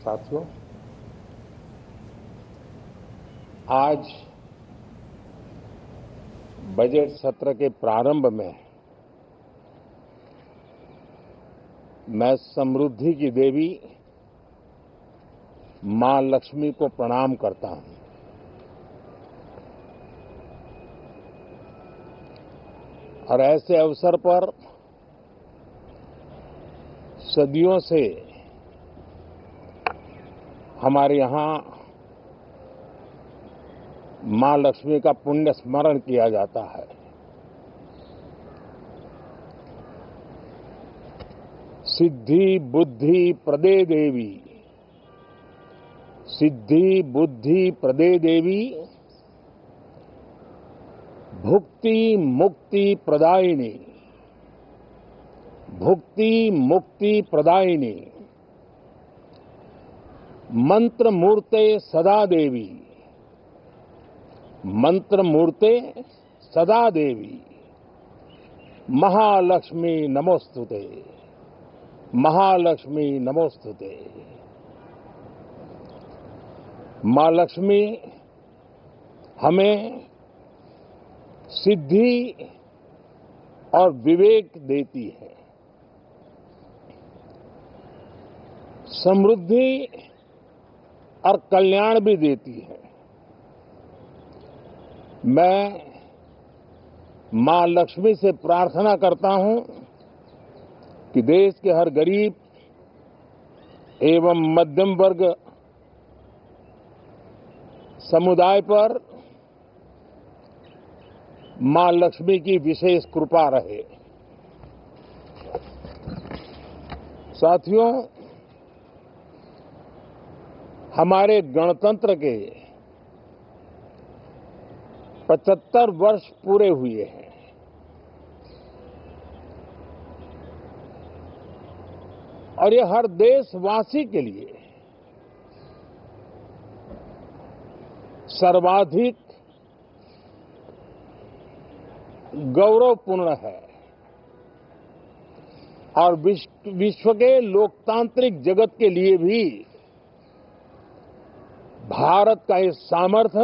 साथियों, आज बजट सत्र के प्रारंभ में मैं समृद्धि की देवी मां लक्ष्मी को प्रणाम करता हूं। और ऐसे अवसर पर सदियों से हमारे यहां मां लक्ष्मी का पुण्य स्मरण किया जाता है। सिद्धि बुद्धि प्रदे देवी, सिद्धि बुद्धि प्रदे देवी, भुक्ति मुक्ति प्रदायिनी, भुक्ति मुक्ति प्रदायिनी, मंत्र मूर्ते सदा देवी, मंत्र मूर्ते सदा देवी, महालक्ष्मी नमोस्तुते, महालक्ष्मी नमोस्तुते। मां लक्ष्मी हमें सिद्धि और विवेक देती है, समृद्धि और कल्याण भी देती है। मैं मां लक्ष्मी से प्रार्थना करता हूं कि देश के हर गरीब एवं मध्यम वर्ग समुदाय पर मां लक्ष्मी की विशेष कृपा रहे। साथियों, हमारे गणतंत्र के 75 वर्ष पूरे हुए हैं। और ये हर देशवासी के लिए सर्वाधिक गौरवपूर्ण है और विश्व के लोकतांत्रिक जगत के लिए भी भारत का ये सामर्थ्य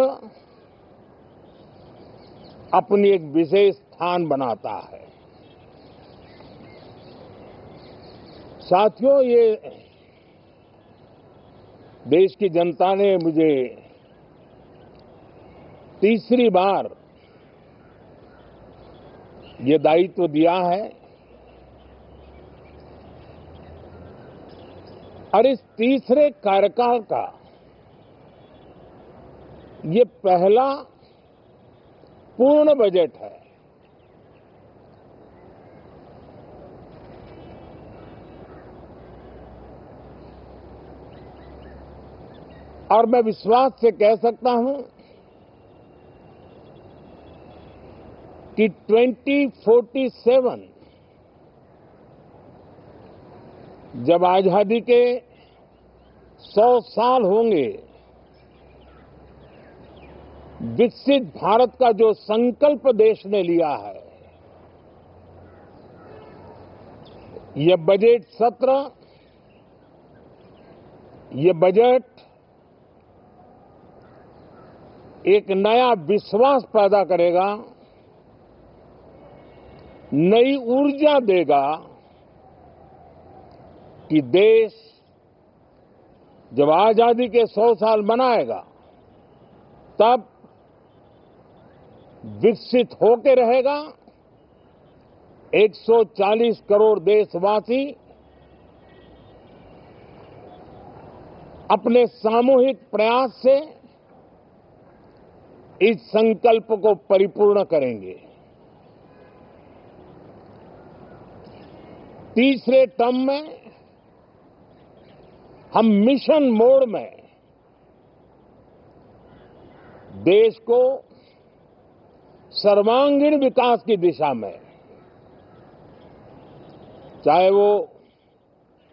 अपनी एक विशेष स्थान बनाता है। साथियों, ये देश की जनता ने मुझे तीसरी बार ये दायित्व दिया है और इस तीसरे कार्यकाल का ये पहला पूर्ण बजट है। और मैं विश्वास से कह सकता हूं कि 2047 जब आजादी के 100 साल होंगे, विकसित भारत का जो संकल्प देश ने लिया है, ये बजट सत्र, ये बजट एक नया विश्वास पैदा करेगा, नई ऊर्जा देगा कि देश जब आजादी के 100 साल मनाएगा तब विकसित होकर रहेगा। 140 करोड़ देशवासी अपने सामूहिक प्रयास से इस संकल्प को परिपूर्ण करेंगे। तीसरे टर्म में हम मिशन मोड में देश को सर्वांगीण विकास की दिशा में, चाहे वो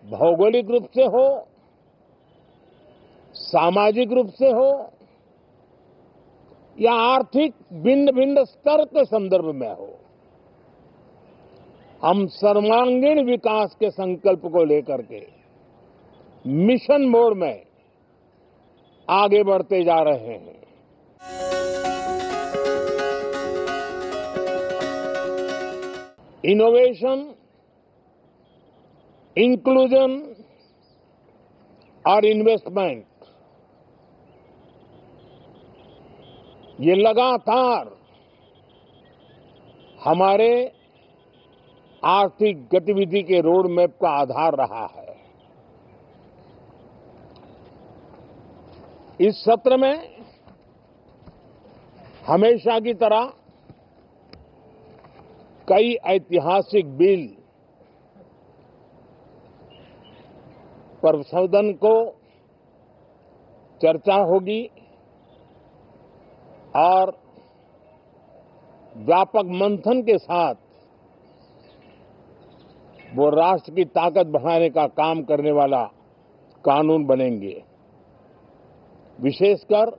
भौगोलिक रूप से हो, सामाजिक रूप से हो या आर्थिक भिन्न भिन्न स्तर के संदर्भ में हो, हम सर्वांगीण विकास के संकल्प को लेकर के मिशन मोड में आगे बढ़ते जा रहे हैं। इनोवेशन, इंक्लूजन और इन्वेस्टमेंट, ये लगातार हमारे आर्थिक गतिविधि के रोड मैप का आधार रहा है। इस सत्र में हमेशा की तरह कई ऐतिहासिक बिल पर सदन को चर्चा होगी और व्यापक मंथन के साथ वो राष्ट्र की ताकत बढ़ाने का काम करने वाला कानून बनेंगे। विशेषकर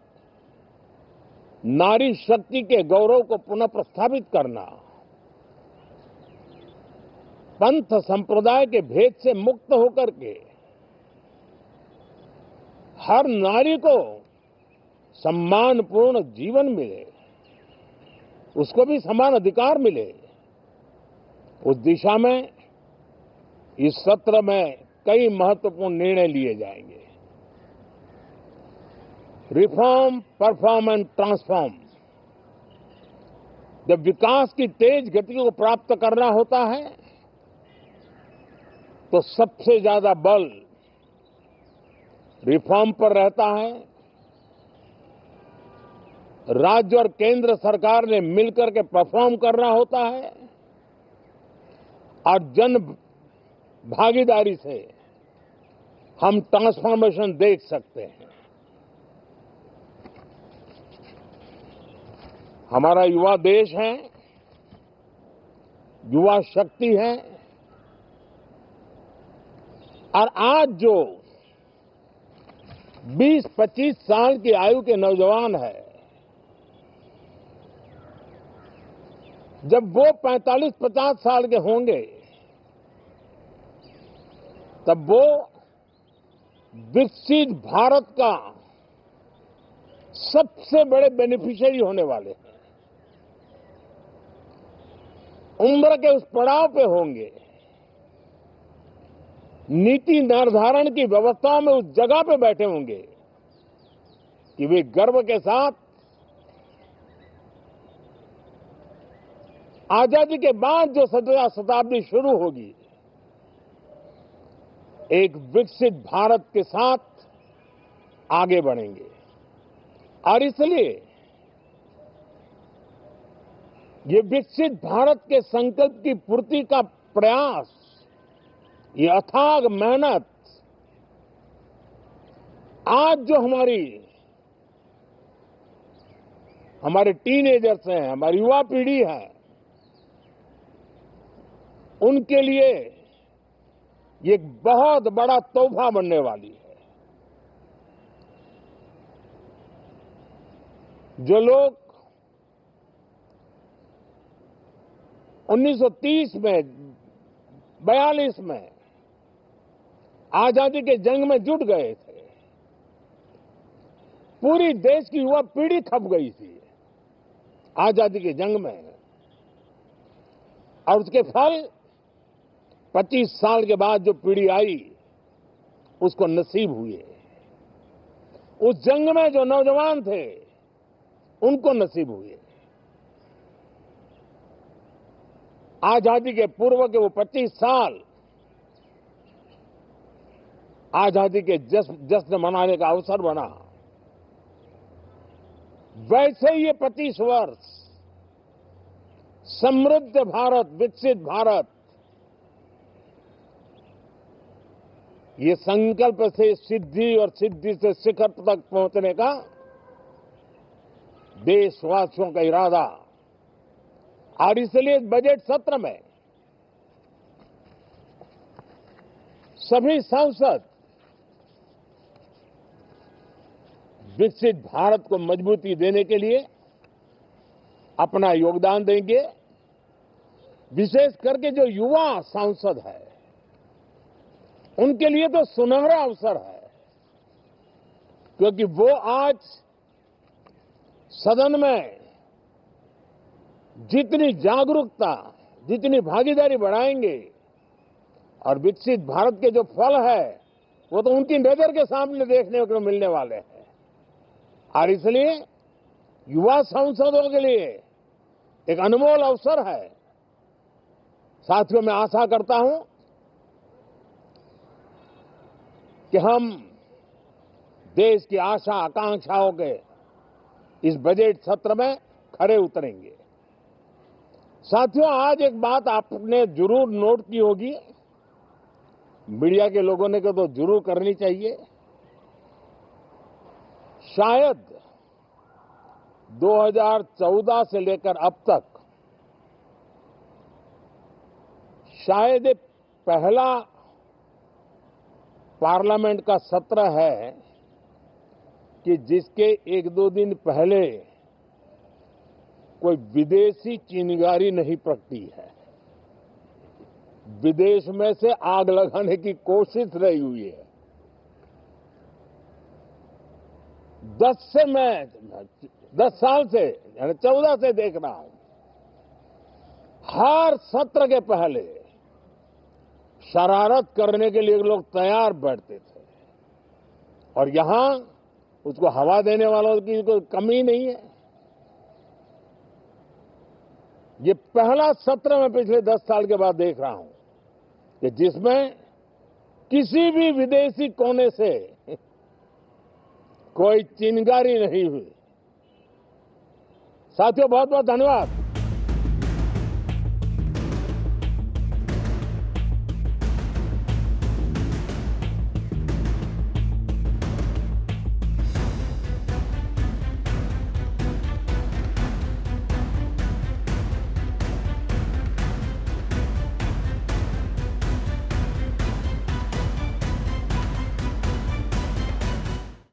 नारी शक्ति के गौरव को पुनः प्रस्थापित करना, पंथ संप्रदाय के भेद से मुक्त होकर के हर नारी को सम्मानपूर्ण जीवन मिले, उसको भी समान अधिकार मिले, उस दिशा में इस सत्र में कई महत्वपूर्ण निर्णय लिए जाएंगे। Reform, perform and transform. जब विकास की तेज गति को प्राप्त करना होता है तो सबसे ज्यादा बल रिफॉर्म पर रहता है। राज्य और केंद्र सरकार ने मिलकर के परफॉर्म करना होता है और जन भागीदारी से हम ट्रांसफॉर्मेशन देख सकते हैं। हमारा युवा देश है, युवा शक्ति है और आज जो 20-25 साल की आयु के नौजवान है, जब वो 45-50 साल के होंगे तब वो विकसित भारत का सबसे बड़े बेनिफिशियरी होने वाले हैं। उम्र के उस पड़ाव पे होंगे, नीति निर्धारण की व्यवस्थाओं में उस जगह पे बैठे होंगे कि वे गर्व के साथ आजादी के बाद जो शताब्दी शुरू होगी, एक विकसित भारत के साथ आगे बढ़ेंगे। और इसलिए ये विकसित भारत के संकल्प की पूर्ति का प्रयास, ये अथाग मेहनत आज जो हमारे टीनेजर्स हैं, हमारी युवा पीढ़ी है, उनके लिए ये एक बहुत बड़ा तोहफा बनने वाली है। जो लोग 1930 में, 42 में आजादी के जंग में जुट गए थे, पूरी देश की युवा पीढ़ी खप गई थी आजादी के जंग में, और उसके फल 25 साल के बाद जो पीढ़ी आई उसको नसीब हुए। उस जंग में जो नौजवान थे उनको नसीब हुए। आजादी के पूर्व के वो 25 साल आजादी के जश्न मनाने का अवसर बना। वैसे ही ये 25 वर्ष समृद्ध भारत, विकसित भारत, ये संकल्प से सिद्धि और सिद्धि से शिखर तक पहुंचने का देशवासियों का इरादा। और इसलिए इस बजट सत्र में सभी सांसद विकसित भारत को मजबूती देने के लिए अपना योगदान देंगे। विशेष करके जो युवा सांसद है उनके लिए तो सुनहरा अवसर है, क्योंकि वो आज सदन में जितनी जागरूकता, जितनी भागीदारी बढ़ाएंगे और विकसित भारत के जो फल है वो तो उनकी नजर के सामने देखने को मिलने वाले हैं। और इसलिए युवा सांसदों के लिए एक अनमोल अवसर है। साथियों, मैं आशा करता हूं कि हम देश की आशा आकांक्षाओं के इस बजट सत्र में खरे उतरेंगे। साथियों, आज एक बात आपने जरूर नोट की होगी, मीडिया के लोगों ने तो जरूर करनी चाहिए। शायद 2014 से लेकर अब तक शायद ये पहला पार्लियामेंट का सत्र है कि जिसके एक दो दिन पहले कोई विदेशी चिंगारी नहीं प्रगटी है, विदेश में से आग लगाने की कोशिश रही हुई है। 10 साल से यानी 14 से देख रहा हूं, हर सत्र के पहले शरारत करने के लिए लोग तैयार बैठते थे और यहां उसको हवा देने वालों की कोई कमी नहीं है। ये पहला सत्र मैं पिछले 10 साल के बाद देख रहा हूं कि जिसमें किसी भी विदेशी कोने से कोई चिंगारी नहीं हुई। साथियों, बहुत बहुत धन्यवाद।